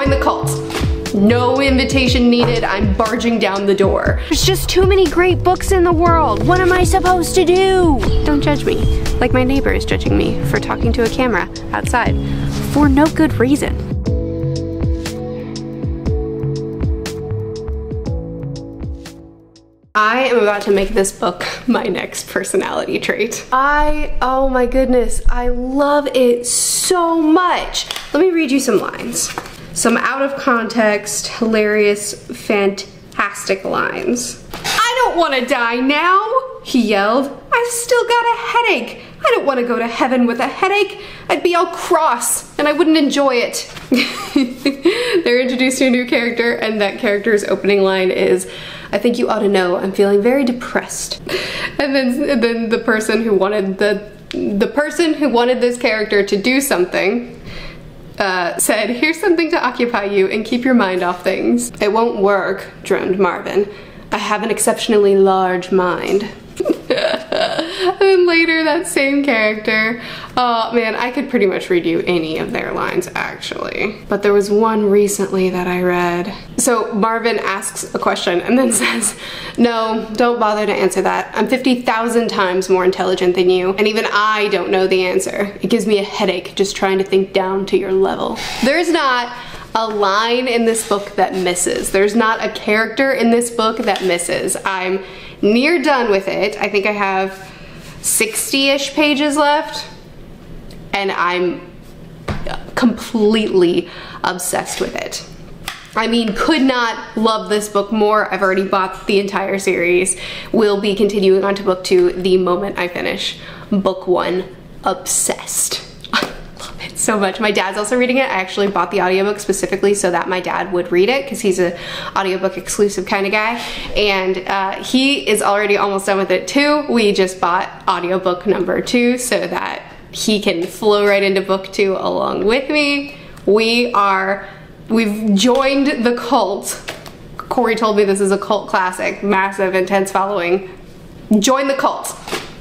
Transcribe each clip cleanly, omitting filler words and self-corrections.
Join the cult. No invitation needed, I'm barging down the door. There's just too many great books in the world. What am I supposed to do? Don't judge me, like my neighbor is judging me for talking to a camera outside for no good reason. I am about to make this book my next personality trait. Oh my goodness, I love it so much. Let me read you some lines. Some out of context, hilarious, fantastic lines. I don't want to die now, he yelled. I've still got a headache. I don't want to go to heaven with a headache. I'd be all cross and I wouldn't enjoy it. They're introducing a new character and that character's opening line is, I think you ought to know I'm feeling very depressed. And then the person who wanted the person who wanted this character to do something said, here's something to occupy you and keep your mind off things. It won't work, droned Marvin. I have an exceptionally large mind. And then later that same character, oh man, I could pretty much read you any of their lines actually. But there was one recently that I read. So Marvin asks a question and then says, no, don't bother to answer that. I'm 50,000 times more intelligent than you, and even I don't know the answer. It gives me a headache just trying to think down to your level. There's not a line in this book that misses. There's not a character in this book that misses. I'm near done with it. I think I have 60-ish pages left, and I'm completely obsessed with it. I mean, could not love this book more. I've already bought the entire series. Will be continuing on to book 2 the moment I finish book 1. Obsessed. I love it so much. My dad's also reading it. I actually bought the audiobook specifically so that my dad would read it because he's an audiobook exclusive kind of guy, and he is already almost done with it too. We just bought audiobook number 2 so that he can flow right into book 2 along with me. We've joined the cult. Corey told me this is a cult classic, massive, intense following. Join the cult.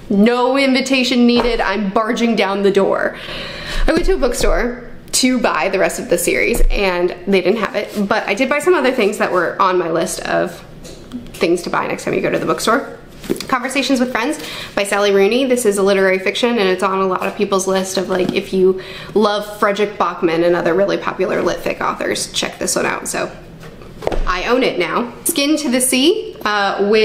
No invitation needed, I'm barging down the door. I went to a bookstore to buy the rest of the series and they didn't have it, but I did buy some other things that were on my list of things to buy next time you go to the bookstore. Conversations with Friends by Sally Rooney. This is a literary fiction and it's on a lot of people's list of like, if you love Frederick Bachman and other really popular lit fic authors, check this one out. So I own it now. Skin to the Sea,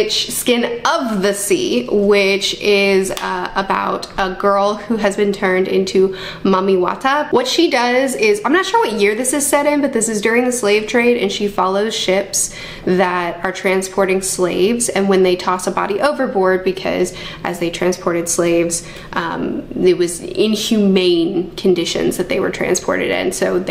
Skin of the Sea, which is about a girl who has been turned into Mami Wata. What she does is, I'm not sure what year this is set in, but this is during the slave trade, and she follows ships that are transporting slaves, and when they toss a body overboard, because as they transported slaves, it was inhumane conditions that they were transported in, so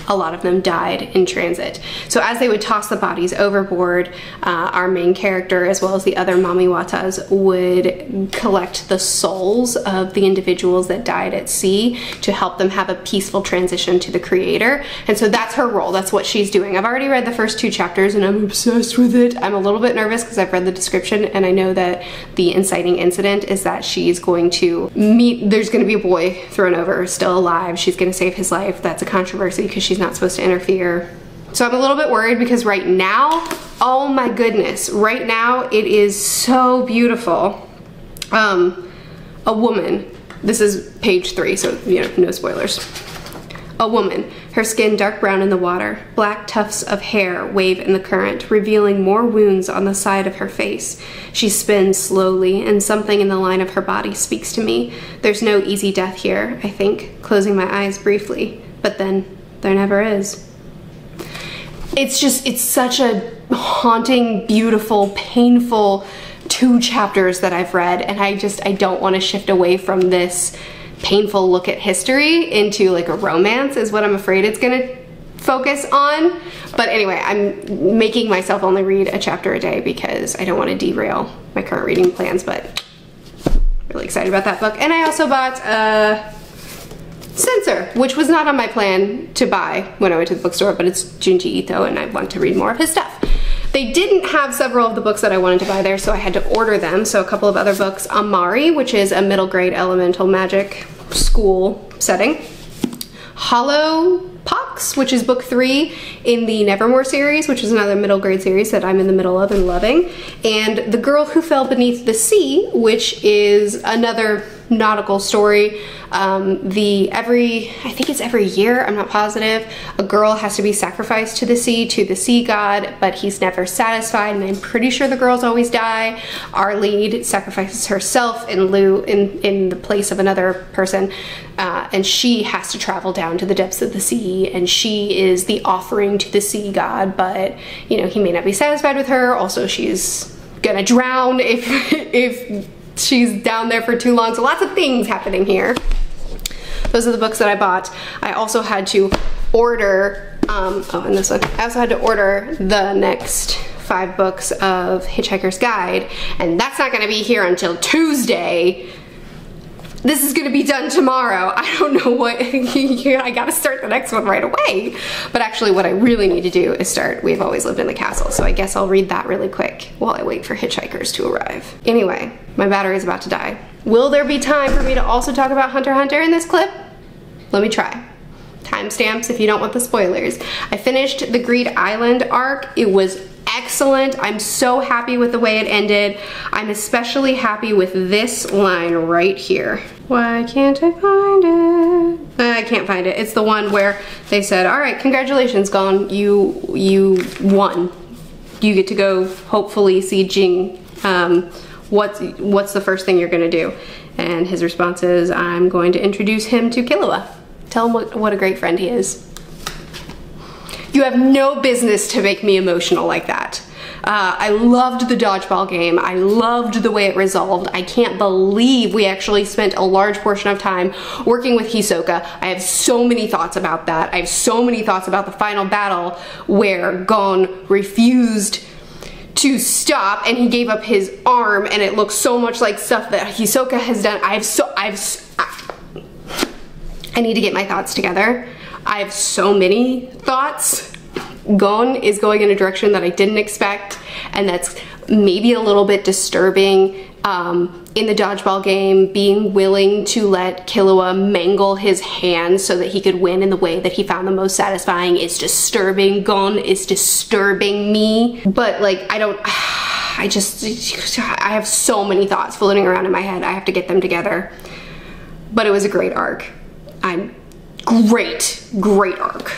a lot of them died in transit. So as they would toss the bodies overboard, our main character as well as the other Mami Watas would collect the souls of the individuals that died at sea to help them have a peaceful transition to the creator. And so that's her role, that's what she's doing. I've already read the first 2 chapters and I'm obsessed with it. I'm a little bit nervous because I've read the description and I know that the inciting incident is that she's going to there's going to be a boy thrown over, still alive. She's going to save his life. That's a controversy because she's not supposed to interfere. So I'm a little bit worried because right now, oh my goodness, right now it is so beautiful. A woman, this is page 3, so you know, no spoilers. A woman, her skin dark brown in the water, black tufts of hair wave in the current, revealing more wounds on the side of her face. She spins slowly, and something in the line of her body speaks to me. There's no easy death here, I think, closing my eyes briefly, but then there never is. It's such a haunting, beautiful, painful 2 chapters that I've read, and I don't want to shift away from this painful look at history into like a romance is what I'm afraid it's gonna focus on. But anyway, I'm making myself only read a chapter a day because I don't want to derail my current reading plans, but really excited about that book. And I also bought Censor, which was not on my plan to buy when I went to the bookstore, but it's Junji Ito and I want to read more of his stuff. They didn't have several of the books that I wanted to buy there, so I had to order them. So a couple of other books, Amari, which is a middle grade elemental magic school setting. Hollow Pox, which is book 3 in the Nevermore series, which is another middle grade series that I'm in the middle of and loving. And The Girl Who Fell Beneath the Sea, which is another nautical story. I think it's every year, I'm not positive, a girl has to be sacrificed to the sea god, but he's never satisfied, and I'm pretty sure the girls always die. Our lead sacrifices herself in the place of another person, and she has to travel down to the depths of the sea, and she is the offering to the sea god, but you know, he may not be satisfied with her. Also, she's gonna drown if she's down there for too long. So lots of things happening here. Those are the books that I bought. I also had to order, and this one, I also had to order the next 5 books of Hitchhiker's Guide, and that's not gonna be here until Tuesday. This is gonna be done tomorrow. I don't know what, I gotta start the next one right away. But actually what I really need to do is start We've Always Lived in the Castle, so I guess I'll read that really quick while I wait for Hitchhikers to arrive. Anyway, my battery is about to die. Will there be time for me to also talk about Hunter x Hunter in this clip? Let me try. Timestamps if you don't want the spoilers. I finished the Greed Island arc. It was excellent. I'm so happy with the way it ended. I'm especially happy with this line right here. Why can't I find it? I can't find it. It's the one where they said, all right, congratulations, Gon. You won. You get to go hopefully see Jing. What's the first thing you're gonna do? And his response is, I'm going to introduce him to Killua. Tell him what a great friend he is. You have no business to make me emotional like that. I loved the dodgeball game. I loved the way it resolved. I can't believe we actually spent a large portion of time working with Hisoka. I have so many thoughts about that. I have so many thoughts about the final battle where Gon refused to stop and he gave up his arm, and it looks so much like stuff that Hisoka has done. I need to get my thoughts together. I have so many thoughts. Gon is going in a direction that I didn't expect, and that's maybe a little bit disturbing. In the dodgeball game, being willing to let Killua mangle his hands so that he could win in the way that he found the most satisfying is disturbing. Gon is disturbing me. But like, I have so many thoughts floating around in my head. I have to get them together. But it was a great arc. Great arc.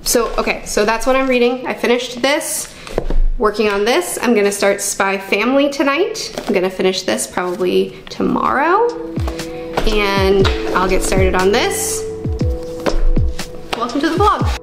So that's what I'm reading. I finished this, working on this. I'm gonna start SpyxFamily tonight. I'm gonna finish this probably tomorrow, and I'll get started on this. Welcome to the vlog.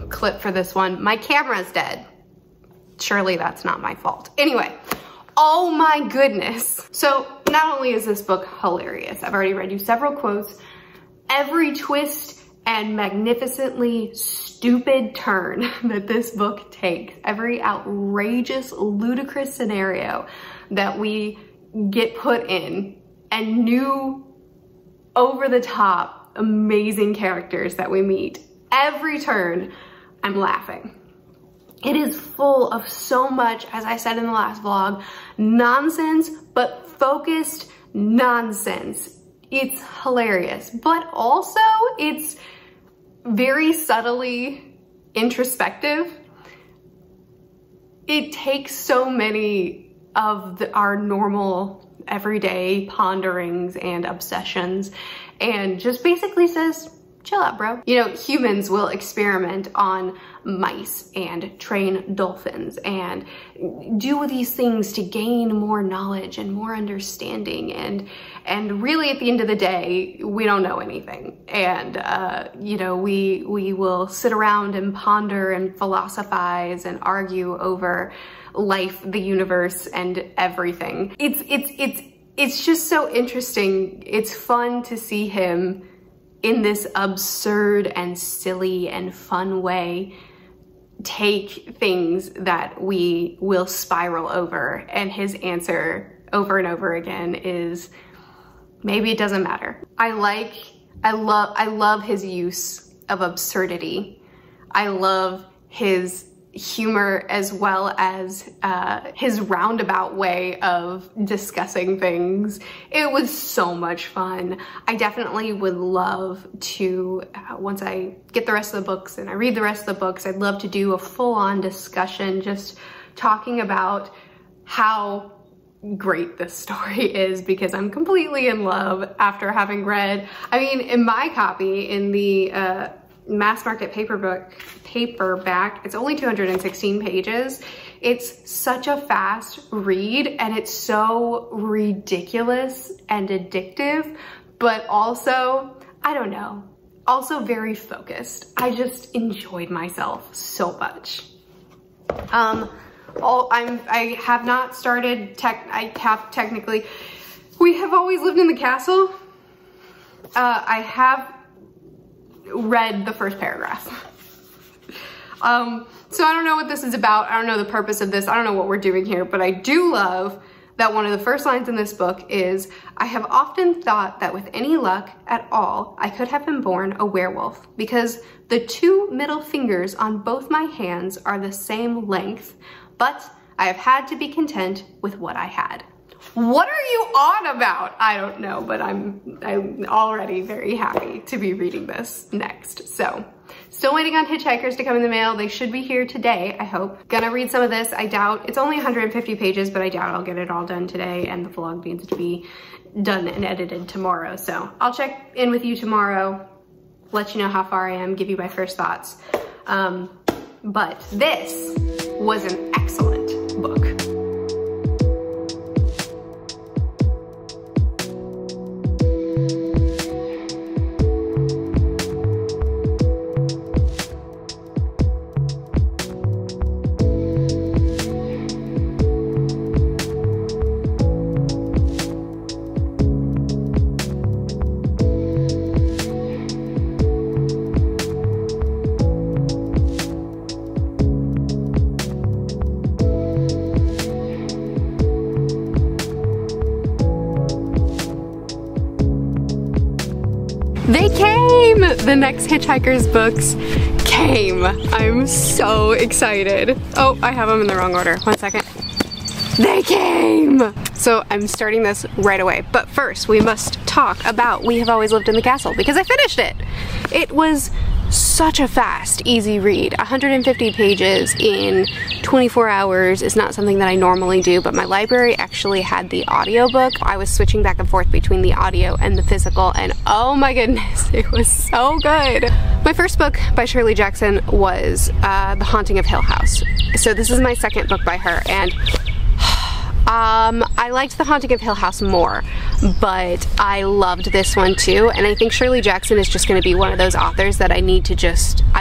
Clip for this one. My camera's dead. Surely that's not my fault. Anyway, oh my goodness. So not only is this book hilarious, I've already read you several quotes, every twist and magnificently stupid turn that this book takes, every outrageous, ludicrous scenario that we get put in, and new over-the-top amazing characters that we meet. Every turn, I'm laughing. It is full of so much, as I said in the last vlog, nonsense, but focused nonsense. It's hilarious, but also it's very subtly introspective. It takes so many of our normal everyday ponderings and obsessions and just basically says, chill out, bro. You know, humans will experiment on mice and train dolphins and do these things to gain more knowledge and more understanding, and really at the end of the day, we don't know anything. And you know, we will sit around and ponder and philosophize and argue over life, the universe, and everything. It's just so interesting. It's fun to see him in this absurd and silly and fun way take things that we will spiral over, and his answer over and over again is, maybe it doesn't matter. I love his use of absurdity. I love his humor as well as his roundabout way of discussing things. It was so much fun. I definitely would love to, once I get the rest of the books and I read the rest of the books, I'd love to do a full-on discussion just talking about how great this story is, because I'm completely in love after having read, I mean, in my copy, in the mass market paperback, it's only 216 pages. It's such a fast read, and it's so ridiculous and addictive, but also, I don't know, also very focused. I just enjoyed myself so much. I have not started technically, We Have Always Lived in the Castle. I have read the first paragraph. So I don't know what this is about. I don't know the purpose of this. I don't know what we're doing here, but I do love that one of the first lines in this book is, I have often thought that with any luck at all, I could have been born a werewolf, because the two middle fingers on both my hands are the same length, but I have had to be content with what I had. What are you on about? I don't know, but I'm already very happy to be reading this next. So, still waiting on Hitchhikers to come in the mail. They should be here today, I hope. Gonna read some of this. I doubt, it's only 150 pages, but I doubt I'll get it all done today, and the vlog needs to be done and edited tomorrow. So I'll check in with you tomorrow, let you know how far I am, give you my first thoughts. But this was an excellent book. They came! The next Hitchhikers books came. I'm so excited. Oh, I have them in the wrong order. One second. They came! So I'm starting this right away. But first, we must talk about We Have Always Lived in the Castle, because I finished it. It was such a fast, easy read. 150 pages in 24 hours is not something that I normally do, but my library actually had the audiobook. I was switching back and forth between the audio and the physical, and oh my goodness, it was so good. My first book by Shirley Jackson was The Haunting of Hill House. So this is my second book by her, and I liked The Haunting of Hill House more, but I loved this one too, and I think Shirley Jackson is just going to be one of those authors that I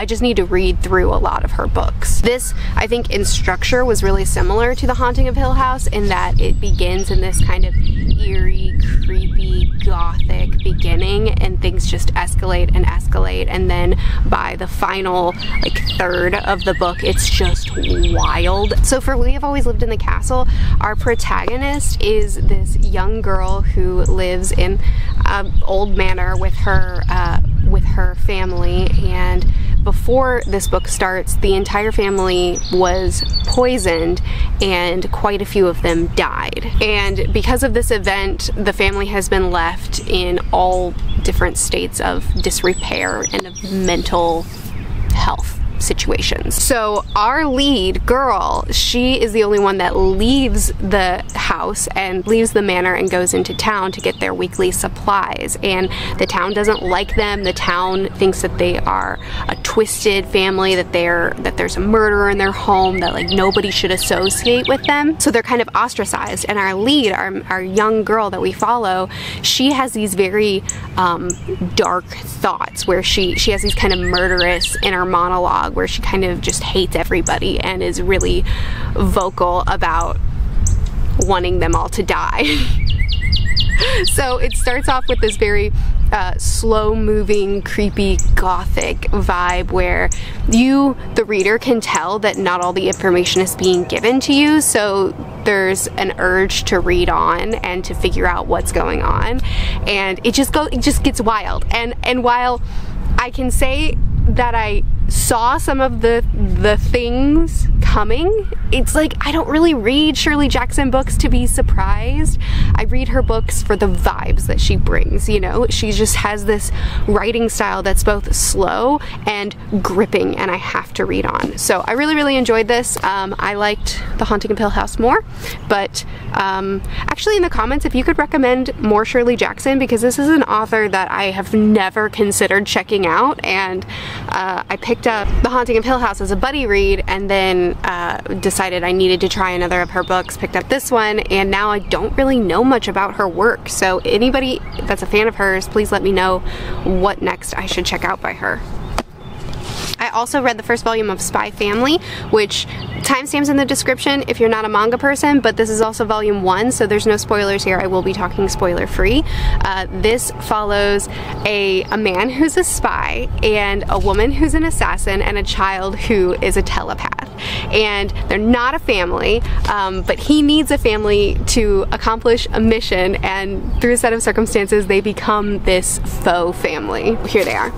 just need to read through a lot of her books. This, I think, in structure was really similar to The Haunting of Hill House in that it begins in this kind of eerie, creepy, gothic beginning, and things just escalate and escalate, and then by the final like third of the book, it's just wild. So for We Have Always Lived in the Castle, our protagonist is this young girl who lives in an old manor with her family, and before this book starts, the entire family was poisoned and quite a few of them died. And because of this event, the family has been left in all different states of disrepair and of mental health situations. So our lead girl, she is the only one that leaves the house and leaves the manor and goes into town to get their weekly supplies, and the town doesn't like them. The town thinks that they are a twisted family, that there's a murderer in their home, that like nobody should associate with them, so they're kind of ostracized. And our lead, our young girl that we follow, she has these very dark thoughts where she has these kind of murderous inner monologue where she kind of just hates everybody and is really vocal about wanting them all to die. So it starts off with this very slow-moving, creepy, gothic vibe where you, the reader, can tell that not all the information is being given to you, so there's an urge to read on and to figure out what's going on, and it just gets wild. And while I can say that I saw some of the things coming, it's like I don't really read Shirley Jackson books to be surprised. I read her books for the vibes that she brings, you know? She just has this writing style that's both slow and gripping, and I have to read on. So I really enjoyed this. I liked The Haunting of Hill House more, but actually in the comments if you could recommend more Shirley Jackson, because this is an author that I have never considered checking out, and I picked up The Haunting of Hill House as a buddy read and then decided I needed to try another of her books, picked up this one, and now I don't really know much about her work. So anybody that's a fan of hers, please let me know what next I should check out by her. I also read the first volume of SpyxFamily, which timestamps in the description if you're not a manga person, but this is also volume 1, so there's no spoilers here. I will be talking spoiler free. This follows a man who's a spy and a woman who's an assassin and a child who is a telepath. And they're not a family, but he needs a family to accomplish a mission, and through a set of circumstances they become this faux family. Here they are.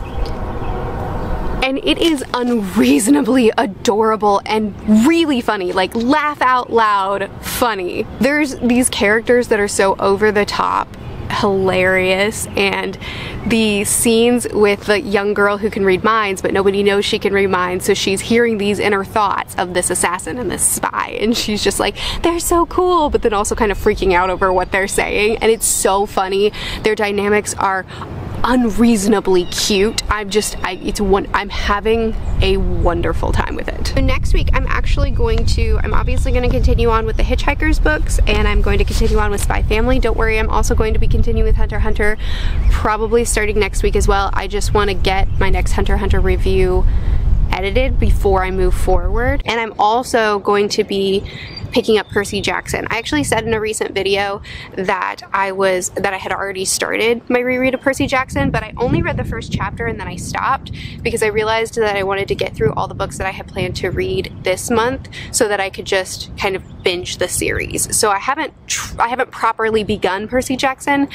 And it is unreasonably adorable and really funny, like laugh out loud funny. There's these characters that are so over the top, hilarious, and the scenes with the young girl who can read minds, but nobody knows she can read minds, so she's hearing these inner thoughts of this assassin and this spy, and she's just like, they're so cool, but then also kind of freaking out over what they're saying, and it's so funny. Their dynamics are unreasonably cute. I'm having a wonderful time with it. So next week I'm obviously going to continue on with the Hitchhikers books, and I'm going to continue on with SpyxFamily. Don't worry, I'm also going to be continuing with Hunter x Hunter, probably starting next week as well. I just want to get my next Hunter x Hunter review edited before I move forward. And I'm also going to be picking up Percy Jackson. I actually said in a recent video that I had already started my reread of Percy Jackson, but I only read the first chapter and then I stopped because I realized that I wanted to get through all the books that I had planned to read this month so that I could just kind of binge the series. So I haven't properly begun Percy Jackson,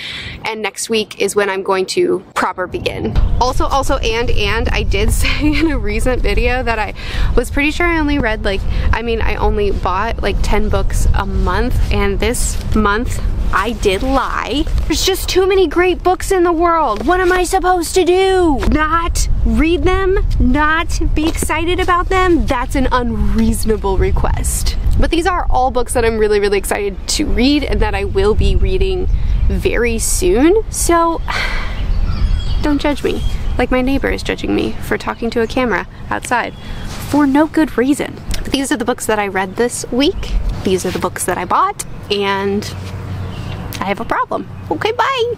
and next week is when I'm going to proper begin. Also, and I did say in a recent video that I was pretty sure I only read I only bought like 10 books a month, and this month I did lie. There's just too many great books in the world. What am I supposed to do? Not read them? Not be excited about them? That's an unreasonable request. But these are all books that I'm really excited to read and that I will be reading very soon, so don't judge me like my neighbor is judging me for talking to a camera outside for no good reason. But these are the books that I read this week. These are the books that I bought, and I have a problem. Okay, bye!